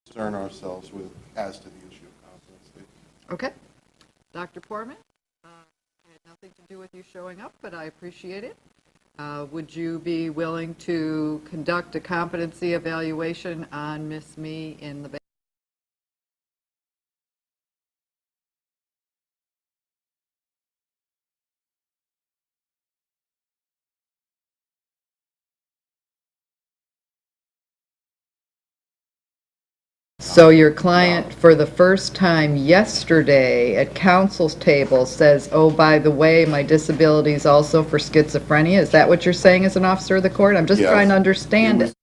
concern ourselves with as to the issue of competency. Okay. Dr. Portman, it had nothing to do with you showing up, but I appreciate it. Would you be willing to conduct a competency evaluation on Miss Me in the So your client, for the first time yesterday at counsel's table, says, oh, by the way, my disability is also for schizophrenia. Is that what you're saying as an officer of the court? I'm just Yes. trying to understand it.